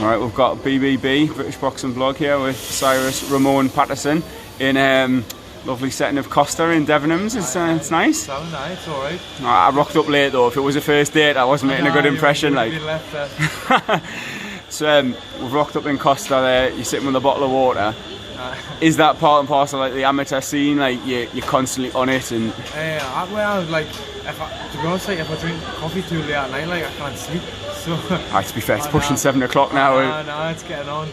Right, we've got BBB, British Boxing Vlog here with Cyrus Pattinson in lovely setting of Costa in Devonhams. It's nice. So nice, it's alright. I rocked up late though. If it was a first date, I wasn't making a good impression. Like, so we've rocked up in Costa there. You're sitting with a bottle of water. Is that part and parcel like the amateur scene? Like you're constantly on it and. Well, like to be honest, like if I drink coffee too late at night, like I can't sleep. So. To be fair, it's pushing 7 o'clock now. No, it's getting on.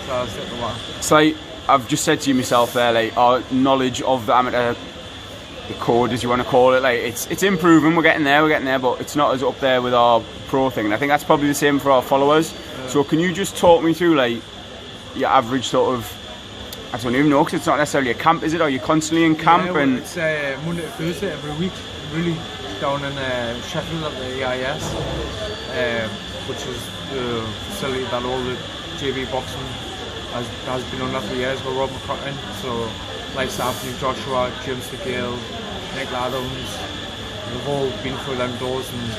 So I'll sit the water. So like, I've just said to you myself there, like our knowledge of the amateur, the code as you want to call it, like it's improving. We're getting there, but it's not as up there with our pro thing. And I think that's probably the same for our followers. Yeah. So can you just talk me through like your average sort of? I don't even know, because it's not necessarily a camp, is it? Are you constantly in camp? Yeah, well, it's Monday to Thursday every week, really, down in Sheffield at the AIS, which is the facility that all the JB boxing has been under for years with Rob McCracken. So, like Anthony Joshua, James McGill, Nick Adams, they've all been through them doors, and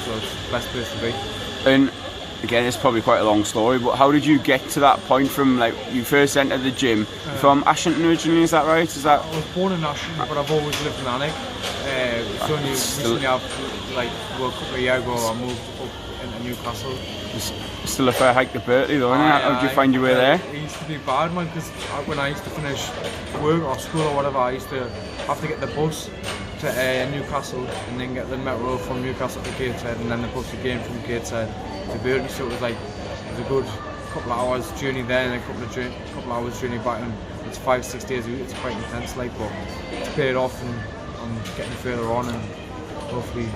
so it's the best place to be. And again, it's probably quite a long story, but how did you get to that point from like you first entered the gym from Ashington originally? Is that right? I was born in Ashington, but I've always lived in Alnwick. It's only recently, a couple of years ago, I moved up into Newcastle. It's still a fair hike to Berkeley, though, isn't it? How did you find your way there? It used to be bad, man, because when I used to finish work or school or whatever, I used to have to get the bus to Newcastle and then get the metro from Newcastle to Gateshead and then the bus again from Gateshead to Berkeley. So it was a good couple of hours journey there and a couple of hours journey back, and it's 5-6 days a week. It's quite intense, like, but it's paid off and I'm getting further on and hopefully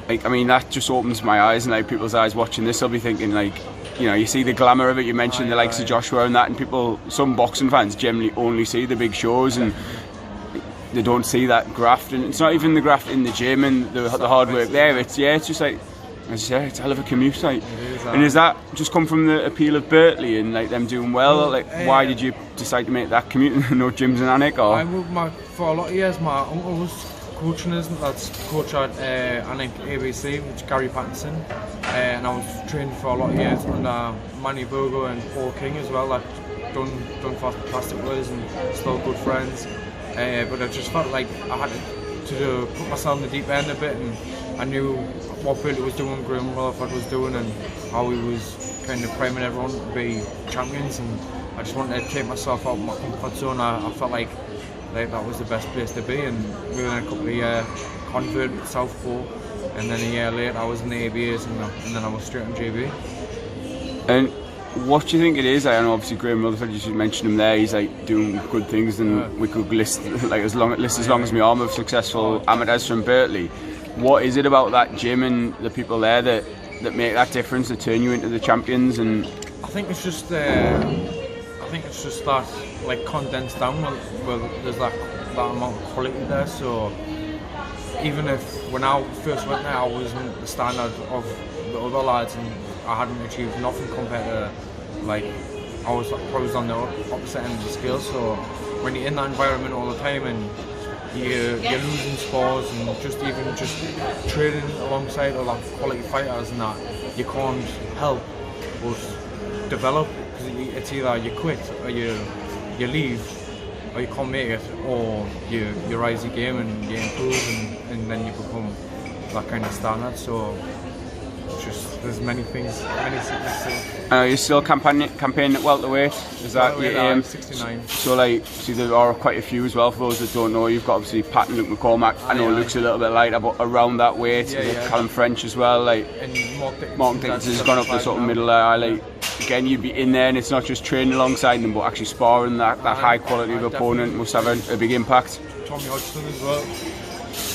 like, I mean, that just opens my eyes, and like people's eyes watching this, they'll be thinking like, you know, you see the glamour of it. You mentioned the likes of Joshua and that, and people, some boxing fans generally only see the big shows and they don't see that graft, and it's not even the graft in the gym and the hard work there. It's just like, as you say, it's a hell of a commute, like. And does that just come from the appeal of Berkeley and like them doing well? Like, why did you decide to make that commute? No gyms in Alnwick, or? For a lot of years, my uncle was coaching us. That's coach at Alnwick ABC, which is Cyrus Pattinson, and I was trained for a lot of years under Manny Burgo and Paul King as well. I've done plastic with us and still good friends. But I just felt like I had to put myself in the deep end a bit, and I knew what Berkeley was doing, Graham Rutherford was doing, and how he was kind of priming everyone to be champions, and I just wanted to take myself out of my comfort zone. I felt like that was the best place to be, and within a couple of years converted to Southpaw, and then a year later I was in the ABAs, and then I was straight on JB. And what do you think it is? I know obviously Graham Rutherford, you should mention him there, he's like doing good things, and we could list like as long as my arm of successful amateurs from Berkeley. What is it about that gym and the people there that make that difference, that turn you into the champions? And I think it's just that like condensed down where there's that amount of quality there. So even if when I first went there I wasn't the standard of the other lads and I hadn't achieved nothing compared to, like, I was on the opposite end of the scale. So when you're in that environment all the time and you're losing spars and just training alongside other quality fighters and that, you can't help but develop, because it's either you quit or you leave, or you can't make it, or you rise your game and you improve and then you become that kind of standard. So there's many things, many secrets. You're still campaigning at welterweight? Is that your aim? 69. So like, see, there are quite a few as well. For those that don't know, you've got obviously Pat and Luke McCormack. I know Luke's a little bit lighter, but around that weight. Callum French as well. Like, and Mark Dickinson has gone up the sort of middle there. Like, again, you'd be in there, and it's not just training alongside them, but actually sparring that high quality of opponent must have a big impact. Tommy Hodgson as well.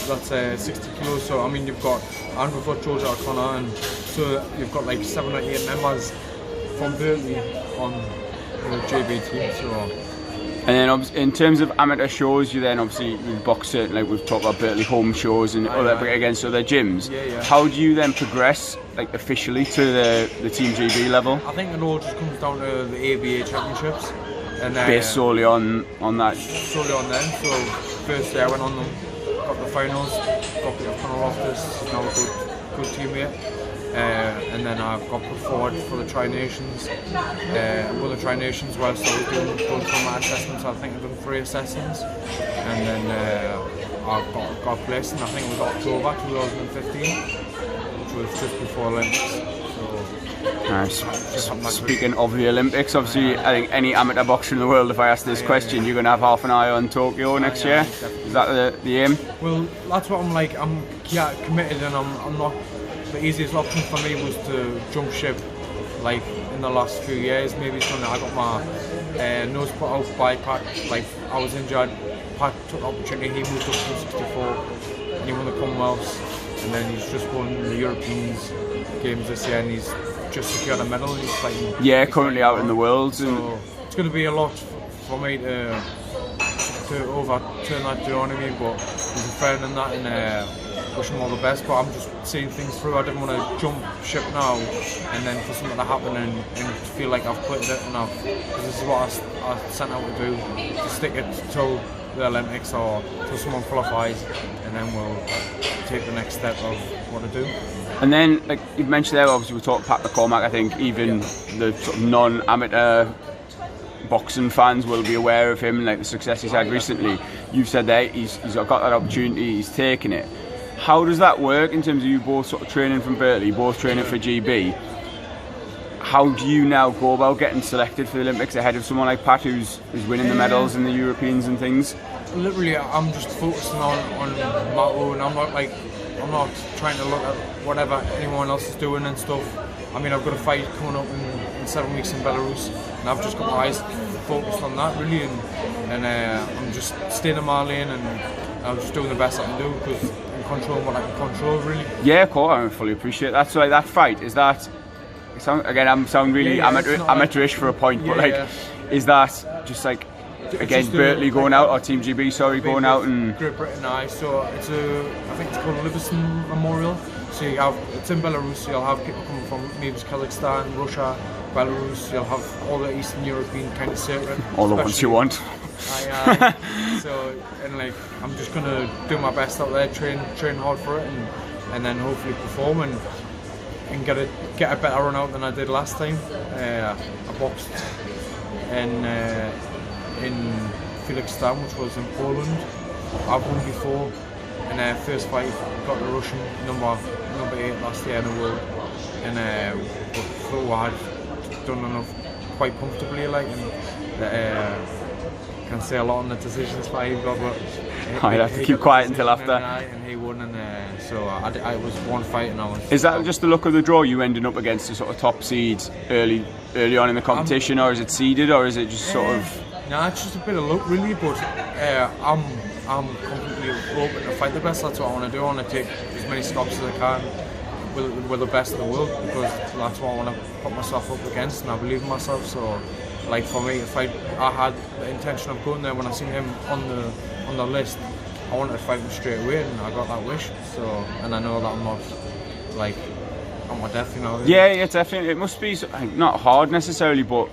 That's 60 kilos. So I mean, you've got Andrew Foot, George O'Connor, and so you've got like 7 or 8 members from Berkeley on the JB team. So. And then in terms of amateur shows, you then obviously box it, like we've talked about Berkeley home shows and against other gyms. How do you then progress, like officially, to the Team GB level? I think it all just comes down to the ABA championships. And based solely on that? Solely on them. So first day I went on them, got the finals, got beat up Conor Loftus, now a good teammate. and then I got put forward for the Tri-Nations. Well, the Tri-Nations whilst I was going through my assessments, I think I've done 3 assessments, and then I got placed, and I think it was October 2015, which was just before Olympics. Nice. Speaking of the Olympics, obviously, I think any amateur boxer in the world, if I ask this question, you're going to have half an eye on Tokyo next year. Is that the aim? Well, that's what I'm like. I'm committed, and I'm not. The easiest option for me was to jump ship, like in the last few years. Maybe something I got my nose put out by Pat. Like I was injured, Pat took the opportunity. He moved up to 64, and he won the Commonwealths, and then he's just won the Europeans games this year, and he's just secured a medal. He's fighting. Yeah, currently out in the Worlds. So it's going to be a lot for me to overturn that, do you know what I mean? But he's a friend in that, and wish him all the best. But I'm just seeing things through. I didn't want to jump ship now, and then for something to happen and feel like I've quit it enough. Because this is what I sent out to do, to stick it till the Olympics or till someone qualifies, and then we'll take the next step of what to do. And then, like you mentioned there, obviously we talked Pat McCormack. I think even the sort of non-amateur boxing fans will be aware of him, like the success he's had recently. You've said that he's got that opportunity, he's taken it. How does that work in terms of you both sort of training from Berkeley, both training for GB? How do you now go about getting selected for the Olympics ahead of someone like Pat, who's winning the medals in the Europeans and things? Literally, I'm just focusing on my own. I'm not trying to look at whatever anyone else is doing and stuff. I mean, I've got a fight coming up in 7 weeks in Belarus, and I've just got my eyes focused on that really, and I'm just staying in my lane, and I'm just doing the best I can do, because I'm controlling what I can control, really. Yeah, of course, I fully appreciate that. So like, that fight, is that, I'm sound really amateurish for a point, but is that just like, again, Berkeley going out, or Team GB, sorry, going out and... Great Britain, so I think it's called Livingston Memorial. So it's in Belarus, you'll have people coming from maybe Kazakhstan, Russia, Belarus, you'll have all the Eastern European kind of circuit. All the ones you want. So, and like, I'm just going to do my best out there, train hard for it, and then hopefully perform and get a better run out than I did last time. I boxed in Kazakhstan, which was in Poland. I've won before, and first fight got the Russian number 8 last year in the world, and before I had done enough quite comfortably, like, and can say a lot on the decisions fight he got, but I'd have to keep quiet until after. And he won, and so I was one fight, and I was. Is that just the luck of the draw? You ending up against the sort of top seeds early on in the competition, or is it seeded, or is it just sort of? No, it's just a bit of luck, really. But I'm completely open to fight the best. That's what I want to do. I want to take as many stops as I can with the best in the world, because that's what I want to put myself up against, and I believe in myself. So, like, for me, if I had the intention of going there when I seen him on the list, I wanted to fight him straight away, and I got that wish. So, and I know that I'm not like on my death, you know. Yeah, definitely. It must be not hard necessarily, but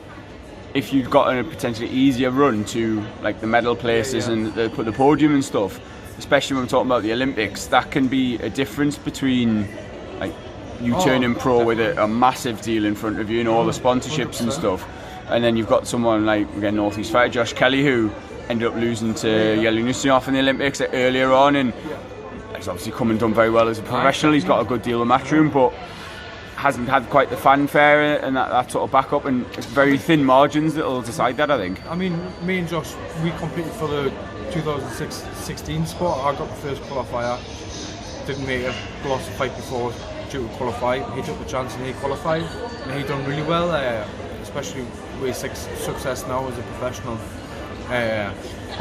if you've got a potentially easier run to like the medal places and the podium and stuff, especially when we're talking about the Olympics, that can be a difference between like you turning pro with a massive deal in front of you and all the sponsorships 100%. And stuff, and then you've got someone like, again, Northeast fighter Josh Kelly, who ended up losing to Yeleniusov in the Olympics earlier on, and he's obviously come and done very well as a professional. He's got a good deal of Matchroom, but hasn't had quite the fanfare and that sort of backup, and it's very thin margins that'll decide that, I think. I mean, me and Josh, we competed for the 2016 spot. I got the first qualifier, didn't make it, lost a fight before due to qualify. He took the chance and he qualified, and he done really well, especially with success now as a professional. I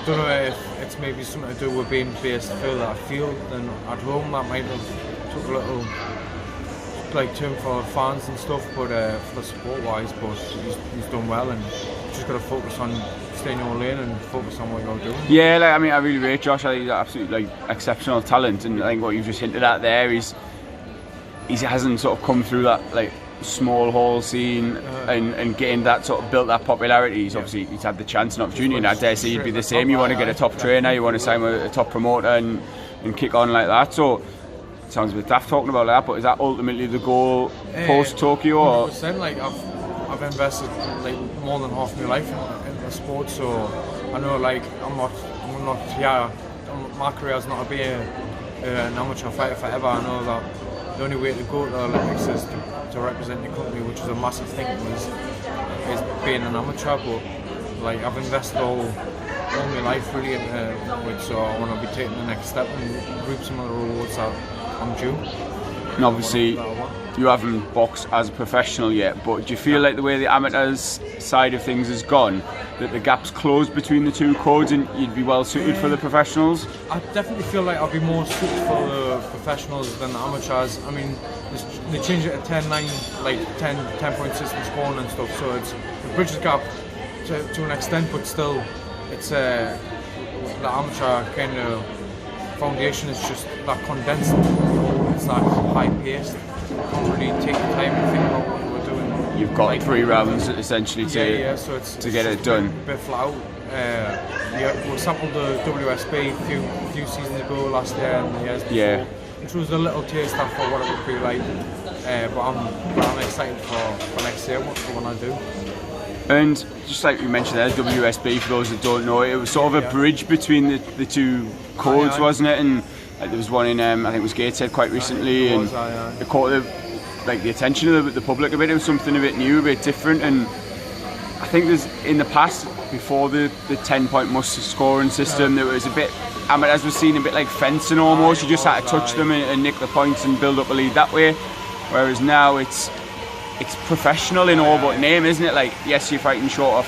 don't know if it's maybe something to do with being based further afield than at home. That might have took a little like turn for fans and stuff, but for support wise, but he's done well, and just got to focus on staying in your lane and focus on what you're doing. Yeah, like, I mean, I really rate Josh. I think he's absolutely like exceptional talent, and I think what you've just hinted at there is he hasn't sort of come through that like small hall scene and getting that sort of built that popularity. He's obviously he's had the chance and opportunity, and I dare say he'd be the same. You want to get a top trainer, you want to sign with a top promoter and kick on like that. So sounds a bit daft talking about that, but is that ultimately the goal post Tokyo? Or 100%, like I've invested like more than half my life in the sport, so I know like I'm not here. My career is not to be an amateur fighter forever. I know that the only way to go to the Olympics is to represent the country, which is a massive thing, is being an amateur. But like I've invested all my life really into it, so I want to be taking the next step and reap some of the rewards that I'm due. And obviously, you haven't boxed as a professional yet, but do you feel like the way the amateurs side of things has gone, that the gap's closed between the two codes and you'd be well suited for the professionals? I definitely feel like I'll be more suited for the professionals than the amateurs. I mean, they changed it to 10-9, like 10-point system scoring and stuff, so it bridges the gap to an extent, but still, it's the amateur kind of foundation is just that condensed. It's that high paced. You can't really take the time and think about what we're doing. You've got like 3 rounds essentially so to get it done. A bit flat out. We sampled the WSB a few seasons ago, last year and the years before, which was a little taster for what it would be like. But I'm excited for next year when I do. And just like you mentioned there, WSB, for those that don't know, it was sort of a bridge between the two codes, wasn't it? And like, there was one in, I think it was Gateshead quite recently, and it caught the attention of the public a bit. It was something a bit new, a bit different, and I think there's in the past, before the 10-point must scoring system, there was a bit, as we've seen, a bit like fencing almost. You just had to touch them and nick the points and build up a lead that way. Whereas now it's professional in all but name, isn't it? Like, yes, you're fighting shorter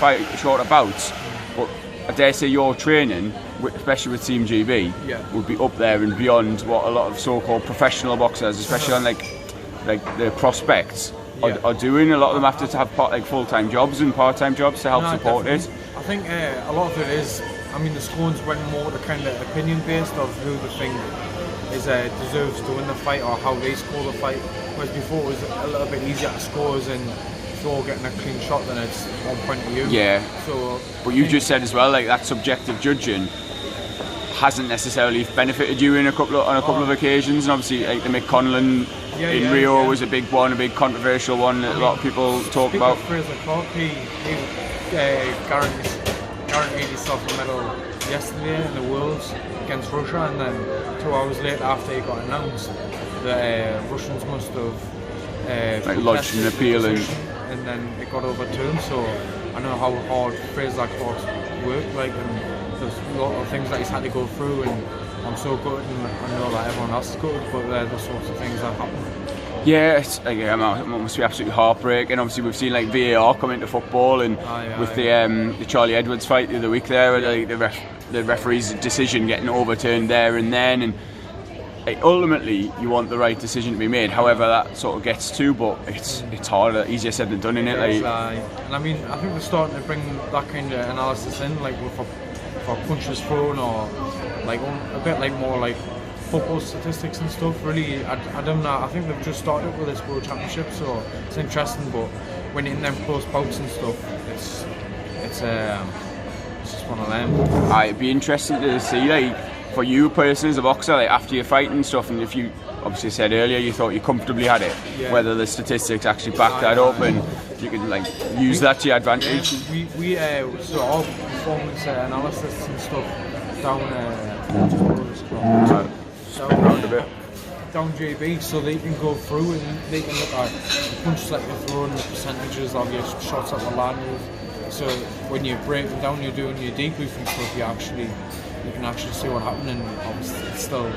bouts, but I dare say your training, especially with Team GB, would be up there and beyond what a lot of so-called professional boxers, especially on like the prospects, are doing. A lot of them have to have full-time jobs and part-time jobs to help support definitely. it. I think a lot of it is, I mean, the scorings went more to kind of opinion-based of who they think deserves to win the fight or how they score the fight. Whereas before it was a little bit easier to score, as in if you're getting a clean shot, then it's 1 point to you. Yeah. So, but you just said as well, like that subjective judging hasn't necessarily benefited you on a couple of occasions, and obviously like the Mick Conlon in Rio was a big one, a big controversial one that a lot of people talk about. Fraser Clark, he guaranteed himself a medal yesterday in the Worlds against Russia, and then 2 hours later, after he got announced, the Russians must have lodged an appeal, and then it got overturned. So I know how hard Fraser Clark's worked, and there's a lot of things that he's had to go through, and I'm so good, and I know that everyone else is good, but they're the sorts of things that happen. Yeah, it must be absolutely heartbreaking. Obviously, we've seen like VAR come into football, and with the Charlie Edwards fight the other week there, the referee's decision getting overturned there and then, and ultimately you want the right decision to be made. However, that sort of gets to, but it's harder, easier said than done, isn't it? And I mean, I think they're starting to bring that kind of analysis in, like with a punches thrown, or like a bit like more like football statistics and stuff. Really, I don't know. I think they've just started with this World Championship, so it's interesting. But when you're in them close bouts and stuff, it's just one of them. It'd be interesting to see, like, for you personally as a boxer, like after your fight and stuff, and if you obviously said earlier you thought you comfortably had it, whether the statistics actually back that up and you can like use that to your advantage. We so our performance analysis and stuff down JB, so they can go through and they can look at the punches that you're throwing, the percentages of your shots at the land move. So when you're breaking down, you're doing your debriefing stuff, you can actually see what happened, and obviously it's still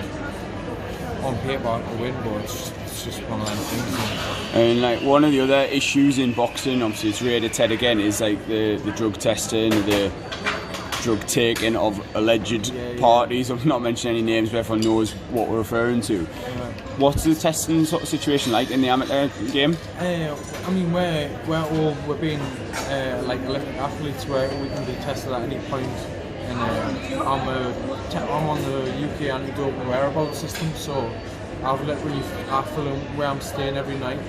on paper to win, but it's just one of them things. And like one of the other issues in boxing, obviously it's reared its head again, is like the drug testing, the drug taking of alleged parties. I'm not mentioning any names, but everyone knows what we're referring to. What's the testing sort of situation like in the amateur game? I mean, we're being like Olympic athletes, where we can be tested at any point. And I'm on the UK anti-doping whereabouts system, so I fill in where I'm staying every night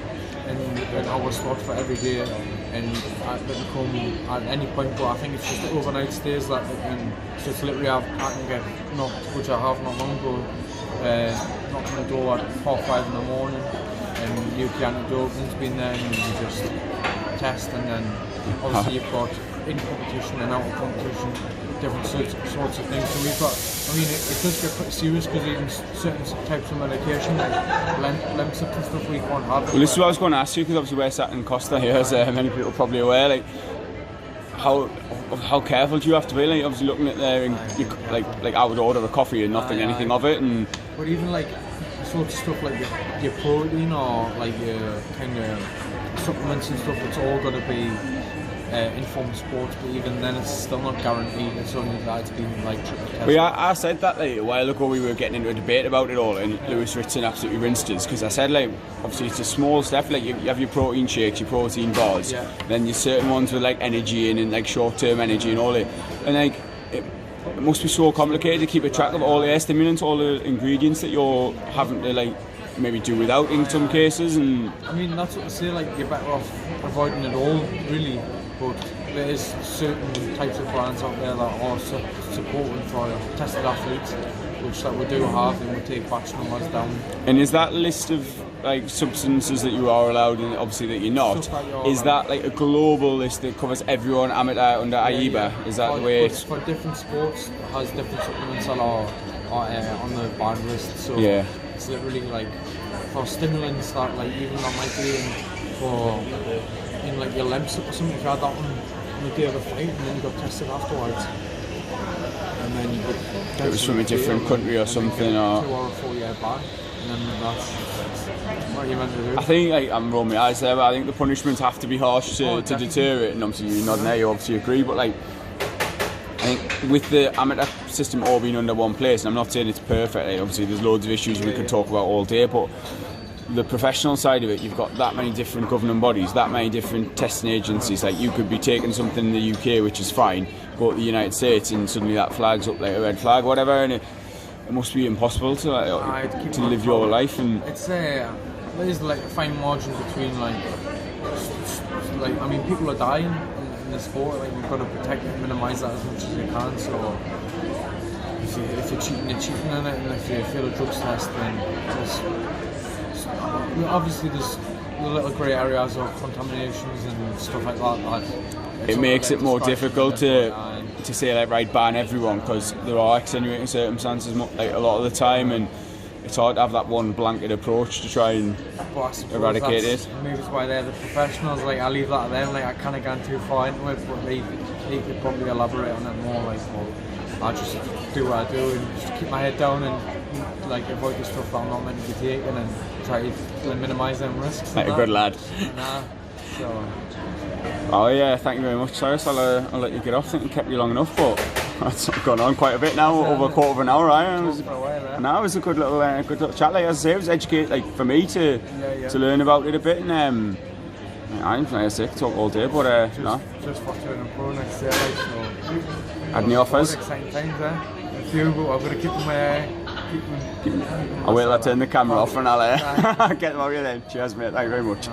and an hour slot for every day, and they can come at any point. But I think it's just the overnight stays that, and so it's literally I can get knocked, which I have not long ago, knocking the door at 5:30 in the morning, and UK anti-doping's been there, and you just test, and then obviously you've got in competition and out of competition different sorts of things. So we've got, I mean, it does get pretty serious because even certain types of medication like Lemsip and stuff we can't have. Well, this is what I was going to ask you, because obviously we're sat in Costa here, as many people are probably aware. Like, how careful do you have to be? Like, obviously looking at there, and like I would order a coffee and not think anything of it. And but even like sorts of stuff like your protein or like your kind of supplements and stuff, it's all got to be informed sports, but even then it's still not guaranteed. It's only that it's been like triple tested. Well, yeah, I said that like a while ago. We were getting into a debate about it all, and Lewis Ritson absolutely rinsed us, because I said, like, obviously it's a small step. Like, you have your protein shakes, your protein bars, then there's certain ones with like energy and like short-term energy and all it, and like it must be so complicated to keep a track of all the stimulants, all the ingredients that you're having to like maybe do without in some cases. And I mean, that's what I say, like, you're better off avoiding it all, really. But there is certain types of brands out there that are supporting for tested athletes, which that we do have, and we take batch numbers down. And is that list of like substances that you are allowed, and obviously that you're not, is that like a global list that covers everyone amateur under AIBA? Yeah. Is that the way it's for different sports? It has different supplements that are on the ban list. So yeah, it's literally like for stimulants that, like, even that might be in like your Lemsip or something. If you had that on the day of a fight and then you got tested afterwards, and then you got, it was from a different country or something, or 2 or 4 year ban, and then that's what you're meant to do. I think, like, I'm rolling my eyes there, but I think the punishments have to be harsh to deter it. And obviously you're nodding there, you obviously agree, but like, I think with the amateur system all being under one place, and I'm not saying it's perfect, like, obviously there's loads of issues we could talk about all day, but the professional side of it, you've got that many different governing bodies, that many different testing agencies. Like, you could be taking something in the UK, which is fine, go to the United States and suddenly that flag's up like a red flag or whatever, and it must be impossible to like, to live your life. And it's there's like a fine margin between like I mean, people are dying in the sport. Like, you've got to protect and minimise that as much as you can. So if you're cheating in it, and if you fail a drugs test, then obviously there's the little grey areas of contaminations and stuff like that. It makes it more difficult to say, like, right, ban everyone, because there are extenuating circumstances like a lot of the time, and it's hard to have that one blanket approach to try and eradicate it. Maybe it's why they're the professionals. Like, I leave that to them. Like, I kind of gone too far into it, but they could probably elaborate on it more. Like, well, I just do what I do and just keep my head down and like avoid the stuff that I'm not meant to be taking, and try to minimise them risks. Like a good lad. So. Oh yeah, thank you very much, Cyrus. I'll let you get off. I think we kept you long enough, but that's gone on quite a bit now, over a quarter of an hour, right? It was a good little chat. Like, as I say, it was educated, like, for me to learn about it a bit, and I'm like I say, talk all day, but just for turning pro next year, like, so. Had any offers? Exciting times there. A few, but I've got to keep them. I'll wait till I turn the camera off and I'll get them out of you then. Cheers, mate. Thank you very much.